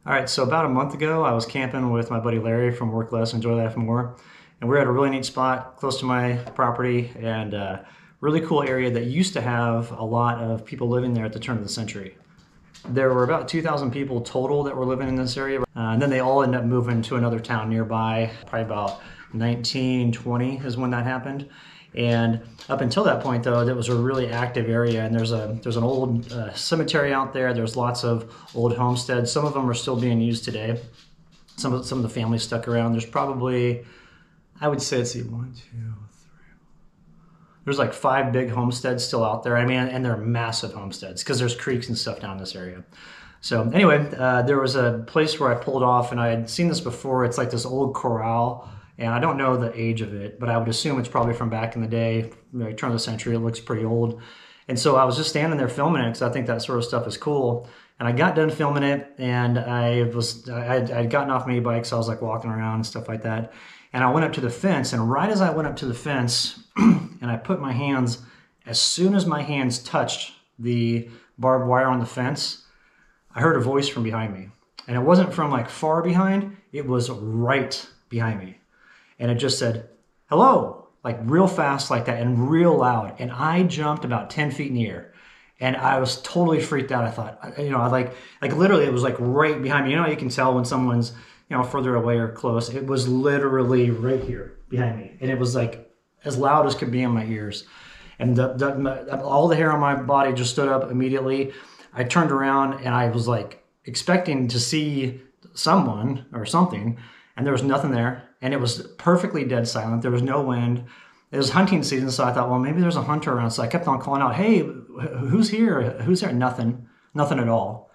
All right, so about a month ago, I was camping with my buddy Larry from Work Less, Enjoy Life More, and we're at a really neat spot close to my property and really cool area that used to have a lot of people living there at the turn of the century. There were about 2,000 people total that were living in this area, and then they all ended up moving to another town nearby. Probably about 1920 is when that happened. And up until that point, though, that was a really active area, and there's an old cemetery out there. There's lots of old homesteads. Some of them are still being used today. Some of the families stuck around. There's probably, I would say, let's see, one, two, there's like 5 big homesteads still out there. I mean, and they're massive homesteads because there's creeks and stuff down this area. So anyway, there was a place where I pulled off, and I had seen this before. It's like this old corral, and I don't know the age of it, but I would assume it's probably from back in the day, turn of the century. It looks pretty old. And so I was just standing there filming it because I think that sort of stuff is cool. And I got done filming it, and I'd gotten off my e-bike, so I was like walking around and stuff like that. And I went up to the fence, and right as I went up to the fence, and I put my hands, as soon as my hands touched the barbed wire on the fence, I heard a voice from behind me. And it wasn't from like far behind, it was right behind me. And it just said, hello, like real fast like that and real loud. And I jumped about 10 feet in the air. And I was totally freaked out. I thought, I like literally it was like right behind me. You know, you can tell when someone's, further away or close. It was literally right here behind me. And it was like as loud as could be in my ears. And all the hair on my body just stood up immediately. I turned around and I was like expecting to see someone or something, and there was nothing there. And it was perfectly dead silent. There was no wind. It was hunting season, so I thought, well, maybe there's a hunter around. So I kept on calling out, hey, who's here? Who's there? Nothing at all.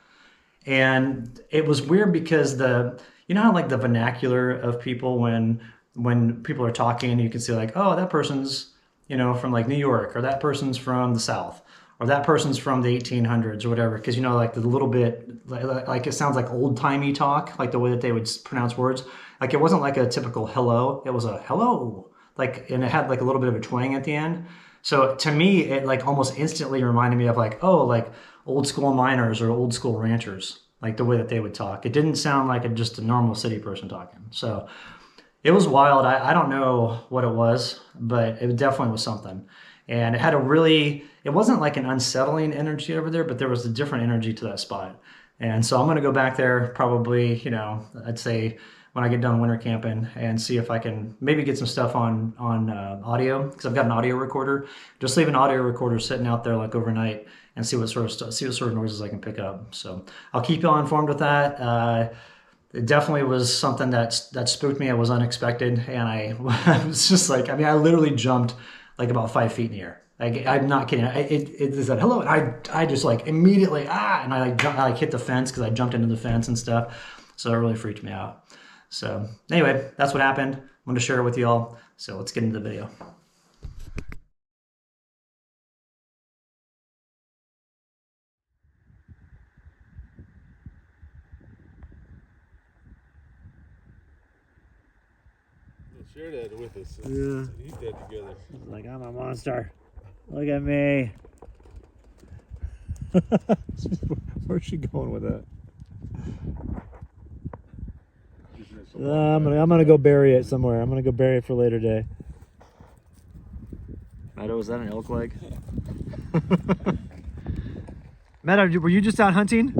And it was weird because you know how like the vernacular of people when people are talking, you can see like, oh, that person's, from like New York, or that person's from the South, or that person's from the 1800s or whatever. Because, like the little bit, like it sounds like old timey talk, like the way that they would pronounce words. Like it wasn't like a typical hello, it was a hello. Like, and it had like a little bit of a twang at the end. So to me, it like almost instantly reminded me of like, oh, like old school miners or old school ranchers, like the way that they would talk. It didn't sound like just a normal city person talking. So it was wild. I don't know what it was, but it definitely was something. And it had it wasn't like an unsettling energy over there, but there was a different energy to that spot. And so I'm going to go back there probably, I'd say when I get done winter camping, and see if I can maybe get some stuff on audio, because I've got an audio recorder. Just leave an audio recorder sitting out there like overnight and see what sort of noises I can pick up. So I'll keep you all informed with that. It definitely was something that spooked me. It was unexpected, and I was just like, I literally jumped like about 5 feet in the air. Like, I'm not kidding. It said hello, and I just like immediately and I hit the fence because I jumped into the fence and stuff. So it really freaked me out. So anyway, that's what happened. I wanted to share it with you all. So let's get into the video. Share that with us. Yeah. Eat that together. Like, I'm a monster. Look at me. Where's she going with that? I'm gonna go bury it somewhere. I'm gonna go bury it for later day. Meadow, was that an elk leg? Meadow, were you just out hunting?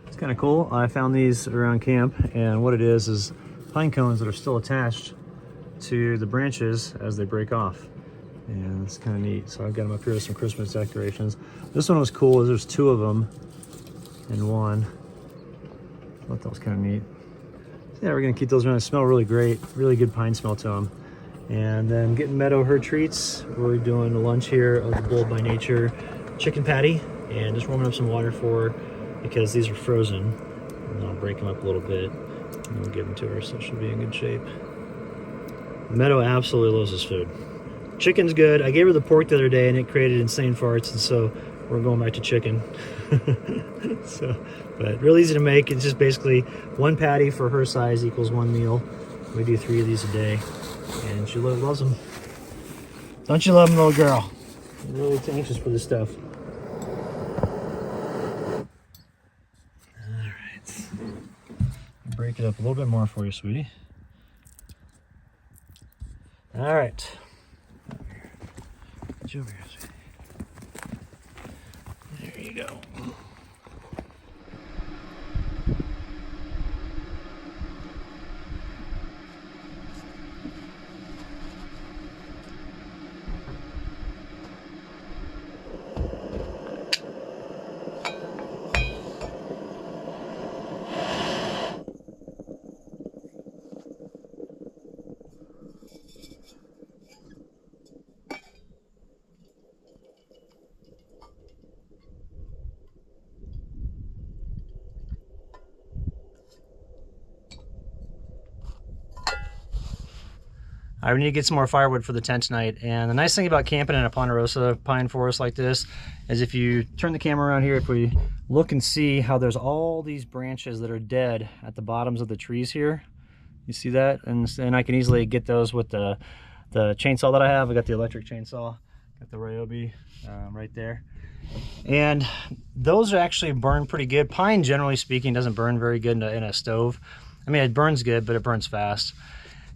It's kind of cool. I found these around camp, and what it is pine cones that are still attached to the branches as they break off. And it's kind of neat. So I've got them up here with some Christmas decorations. This one was cool. There's 2 of them in one. I thought that was kind of neat. So yeah, we're gonna keep those around. They smell really great. Really good pine smell to them. And then getting Meadow her treats. We're doing a lunch here of the Bold by Nature chicken patty, and just warming up some water for her because these are frozen. And I'll break them up a little bit and we'll give them to her, so she'll be in good shape. Meadow absolutely loves this food. Chicken's good. I gave her the pork the other day and it created insane farts, and so we're going back to chicken. But real easy to make. It's just basically 1 patty for her size equals 1 meal. We do 3 of these a day, and she loves them. Don't you love them, little girl? I'm really anxious for this stuff. Pick it up a little bit more for you, sweetie. All right. Get you over here, sweetie. There you go. All right, we need to get some more firewood for the tent tonight. And the nice thing about camping in a ponderosa pine forest like this is if you turn the camera around here, if we look and see how there's all these branches that are dead at the bottoms of the trees here. You see that? And I can easily get those with the chainsaw that I have. I got the electric chainsaw, got the Ryobi right there. And those are actually burn pretty good. Pine, generally speaking, doesn't burn very good in a stove. I mean, it burns good, but it burns fast.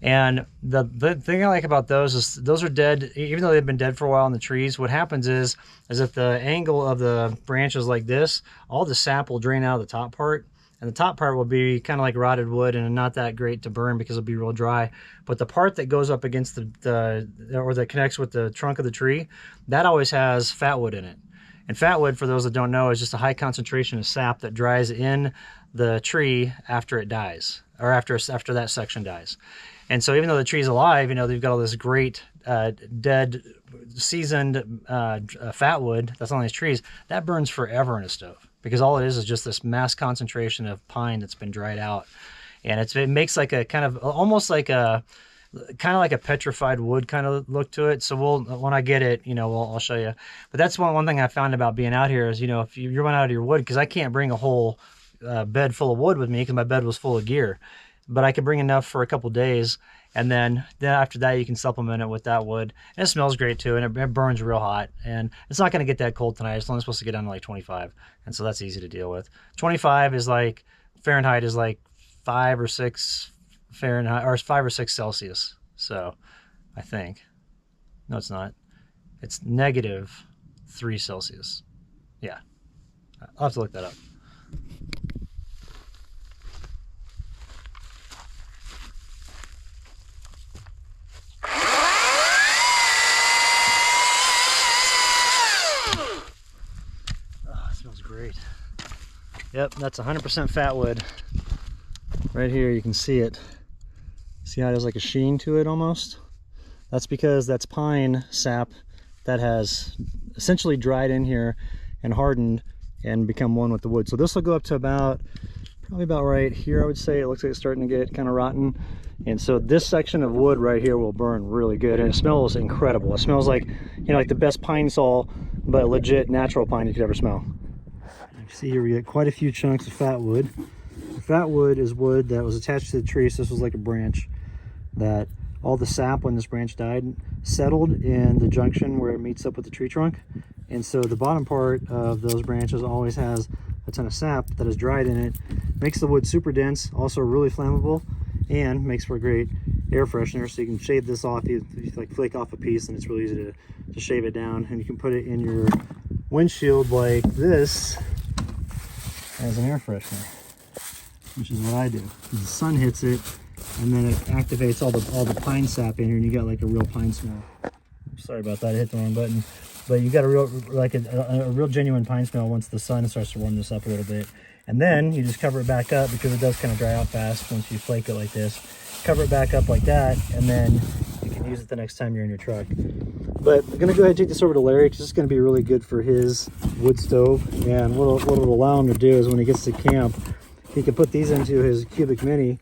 And the thing I like about those is those are dead, even though they've been dead for a while in the trees. What happens is if the angle of the branch is like this, all the sap will drain out of the top part. And the top part will be kind of like rotted wood and not that great to burn because it'll be real dry. But the part that goes up against or that connects with the trunk of the tree, that always has fat wood in it. And fat wood, for those that don't know, is just a high concentration of sap that dries in the tree after it dies, or after that section dies. And so even though the tree's alive, you know, they've got all this great dead, seasoned fat wood that's on these trees, that burns forever in a stove because all it is just this mass concentration of pine that's been dried out. And it makes like a kind of almost like a petrified wood kind of look to it. So when I get it, you know, I'll show you. But that's one thing I found about being out here is, you know, if you run out of your wood, because I can't bring a whole bed full of wood with me because my bed was full of gear. But I could bring enough for a couple days, and then after that you can supplement it with that wood. And it smells great too, and it burns real hot. And it's not going to get that cold tonight. It's only supposed to get down to like 25, and so that's easy to deal with. 25 is like Fahrenheit is like 5 or 6 Fahrenheit, or 5 or 6 Celsius. So I think, no, it's not. It's -3 Celsius. Yeah, I'll have to look that up. Great. Yep, that's 100% fat wood. Right here, you can see it. See how there's like a sheen to it almost? That's because that's pine sap that has essentially dried in here and hardened and become one with the wood. So this will go up to probably about right here, I would say. It looks like it's starting to get kind of rotten. And so this section of wood right here will burn really good, and it smells incredible. It smells like, you know, like the best pine sol, but legit natural pine you could ever smell. See here we get quite a few chunks of fat wood. The fat wood is wood that was attached to the tree, so this was like a branch that all the sap when this branch died settled in the junction where it meets up with the tree trunk. And so the bottom part of those branches always has a ton of sap that is dried in it. Makes the wood super dense, also really flammable, and makes for a great air freshener. So you can shave this off. You like flake off a piece and it's really easy to shave it down, and you can put it in your windshield like this as an air freshener, which is what I do. The sun hits it, and then it activates all the pine sap in here, and you got like a real pine smell. Sorry about that, I hit the wrong button. But you got a real genuine pine smell once the sun starts to warm this up a little bit. And then you just cover it back up because it does kind of dry out fast once you flake it like this. Cover it back up like that, and then you can use it the next time you're in your truck. But I'm gonna go ahead and take this over to Larry because this is gonna be really good for his wood stove. And what it'll allow him to do is when he gets to camp, he can put these into his Cubic Mini,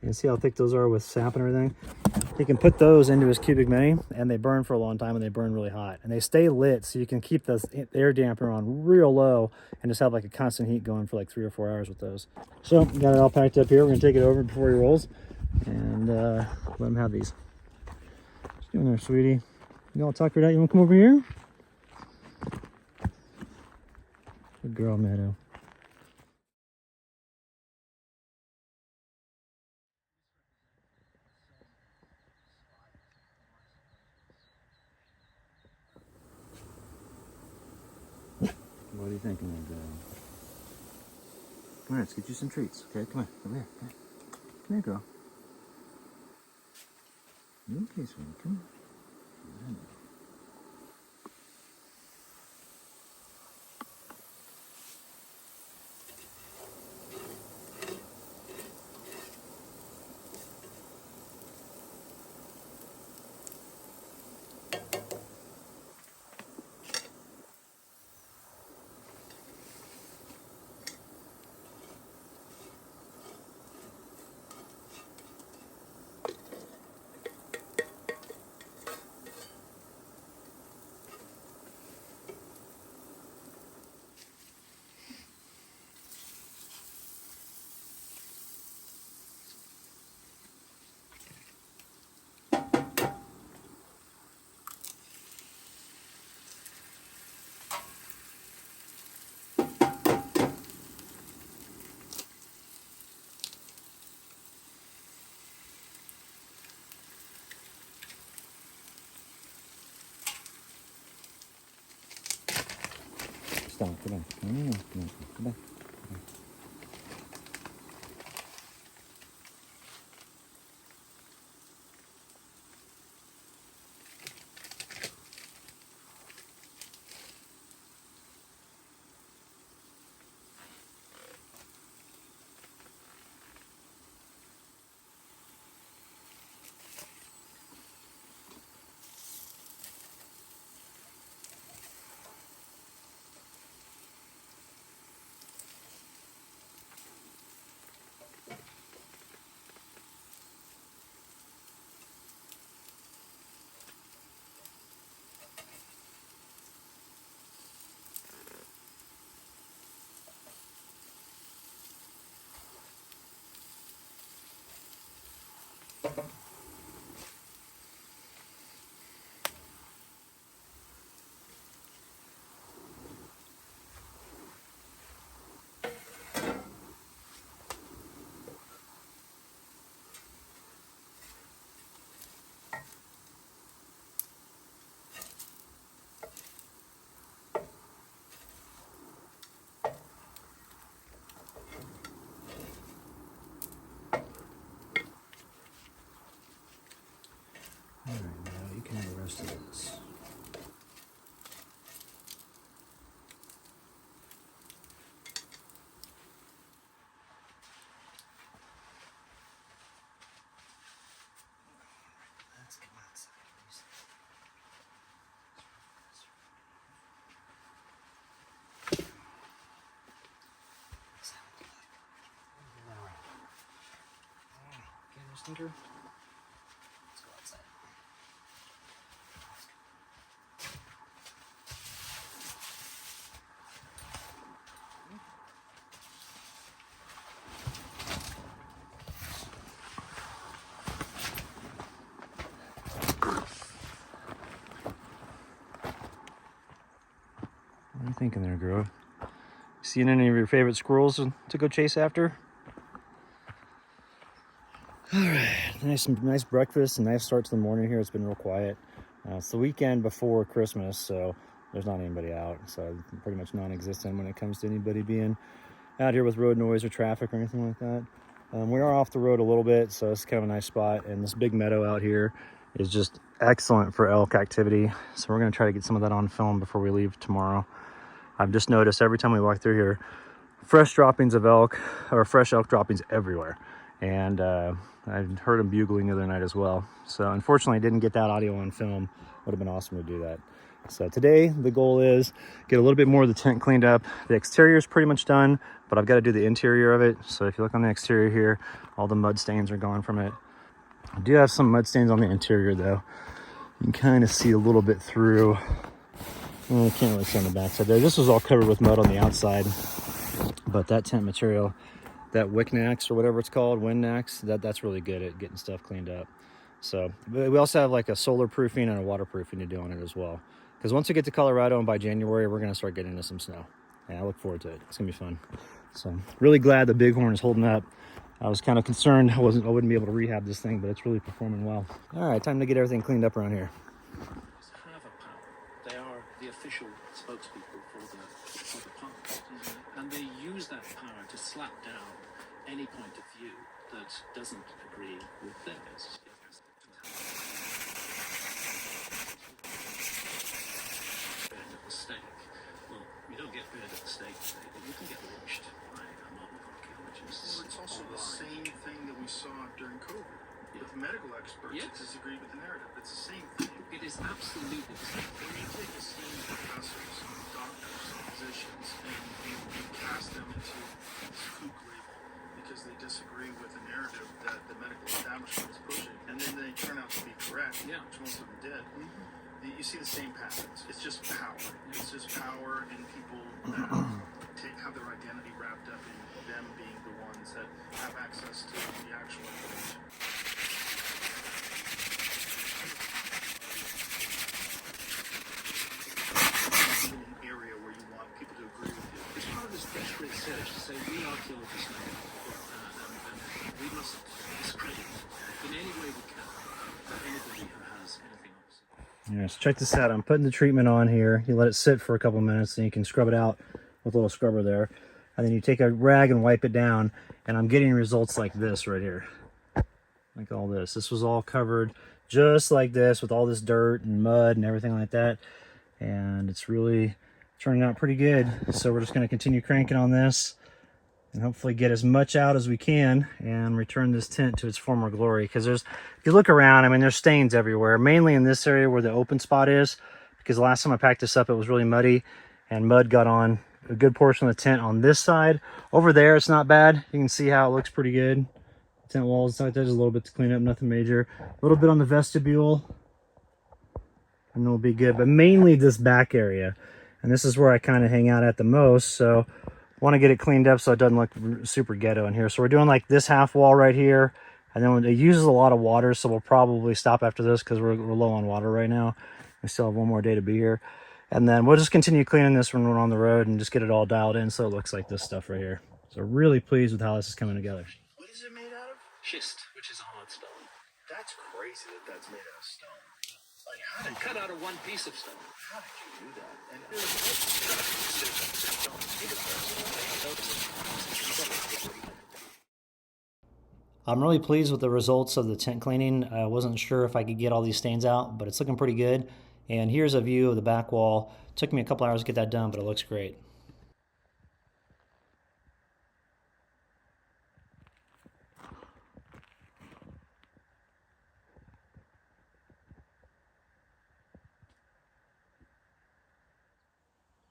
and see how thick those are with sap and everything. He can put those into his Cubic Mini, and they burn for a long time, and they burn really hot. And they stay lit, so you can keep the air dampener on real low and just have like a constant heat going for like 3 or 4 hours with those. So, got it all packed up here. We're gonna take it over before he rolls, and let him have these. What's doing there, sweetie? You all tuckered out? You wanna come over here? Good girl, Meadow. What are you thinking there, girl? Come here, let's get you some treats. Okay, come on, come here. Come here, girl. You okay, sweetie? Come on. Stop, come on. Come on. Alright, now you can have the rest of this. Let's come outside, please. Get a stinker. Let's go outside. What are you thinking there, girl? Seeing any of your favorite squirrels to go chase after? All right, nice breakfast, a nice start to the morning here. It's been real quiet. It's the weekend before Christmas, so there's not anybody out. So pretty much non-existent when it comes to anybody being out here with road noise or traffic or anything like that. We are off the road a little bit, so it's kind of a nice spot. And this big meadow out here is just excellent for elk activity. So we're gonna try to get some of that on film before we leave tomorrow. I've just noticed every time we walk through here, fresh droppings of elk, or fresh elk droppings everywhere. And I heard them bugling the other night as well. So unfortunately I didn't get that audio on film. Would have been awesome to do that. So today the goal is get a little bit more of the tent cleaned up. The exterior is pretty much done, but I've got to do the interior of it. So if you look on the exterior here, all the mud stains are gone from it. I do have some mud stains on the interior though. You can kind of see a little bit through. Well, I can't really see on the backside there. This was all covered with mud on the outside, but that tent material, that Wicknax or whatever it's called, Windnax, that's really good at getting stuff cleaned up. So we also have like a solar proofing and a waterproofing to do on it as well. Because once we get to Colorado and by January, we're gonna start getting into some snow. And I look forward to it. It's gonna be fun. So really glad the Bighorn is holding up. I was kind of concerned I wouldn't be able to rehab this thing, but it's really performing well. All right, time to get everything cleaned up around here. They are the official spokespeople for the park, and they use that power to slap down any point of view that doesn't agree with theirs. Burned at the stake. Well, you don't get burned at the stake today, but you can get lynched by modern archaeologists. Well, it's also the same thing that we saw during COVID. With medical experts that disagree with the narrative. It's the same thing. It is absolutely the same thing. When you take esteemed professors, doctors, physicians, and you cast them into this kook label because they disagree with the narrative that the medical establishment is pushing, and then they turn out to be correct, which most of them did, you see the same patterns. It's just power. It's just power and people that have their identity wrapped up in them being the ones that have access to the actual information. Research to say we archaeologists know, and we must discredit in any way we can anybody who has anything opposite. Yeah, so check this out. I'm putting the treatment on here. You let it sit for a couple minutes, and you can scrub it out with a little scrubber there. And then you take a rag and wipe it down, and I'm getting results like this right here. Like all this. This was all covered just like this with all this dirt and mud and everything like that. And it's really turning out pretty good. So we're just going to continue cranking on this and hopefully get as much out as we can and return this tent to its former glory. Because if you look around, I mean, there's stains everywhere, mainly in this area where the open spot is, because the last time I packed this up, it was really muddy and mud got on a good portion of the tent on this side. Over there, it's not bad. You can see how it looks pretty good. Tent walls, there's a little bit to clean up, nothing major. A little bit on the vestibule, and it'll be good. But mainly this back area. And this is where I kind of hang out at the most, so want to get it cleaned up so it doesn't look super ghetto in here. So we're doing like this half wall right here, and then it uses a lot of water, so we'll probably stop after this because we're low on water right now. We still have one more day to be here, and then we'll just continue cleaning this when we're on the road and just get it all dialed in so it looks like this stuff right here. So really pleased with how this is coming together. What is it made out of? Schist, which is a hard stone. That's crazy that that's made out of stone. Like, how did Cut out of one piece of stone. How did you do that? And I'm really pleased with the results of the tent cleaning. I wasn't sure if I could get all these stains out, but it's looking pretty good. And here's a view of the back wall. It took me a couple hours to get that done, but it looks great.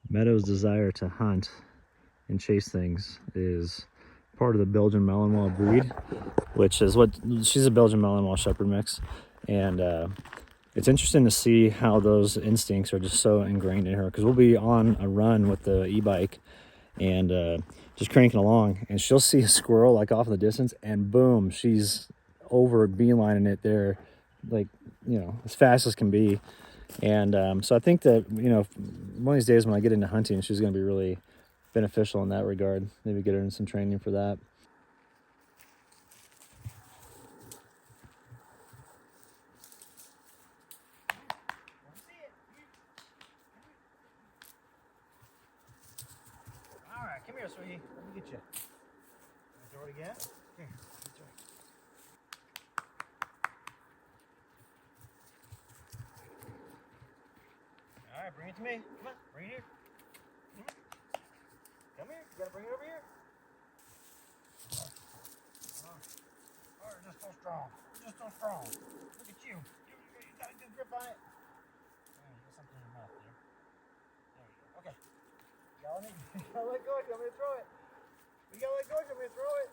Meadow's desire to hunt and chase things is part of the Belgian Malinois breed, which is what she's a Belgian Malinois Shepherd mix, and it's interesting to see how those instincts are just so ingrained in her, because we'll be on a run with the e-bike and just cranking along, and she'll see a squirrel like off in the distance, and boom, she's over beelining it there, like, you know, as fast as can be. And so I think that, you know, one of these days when I get into hunting, she's going to be really beneficial in that regard. Maybe get her in some training for that. All right, come here, sweetie. Let me get you. Throw it again. Here. All right, bring it to me. Come on, bring it here. Come here. You gotta bring it over here. Oh, you're just so strong. You're just so strong. Look at you. You got a good grip on it. Oh, you got something in your mouth there. There you go. Okay. You gotta let go if you want me to throw it. You gotta let go if you want me to throw it.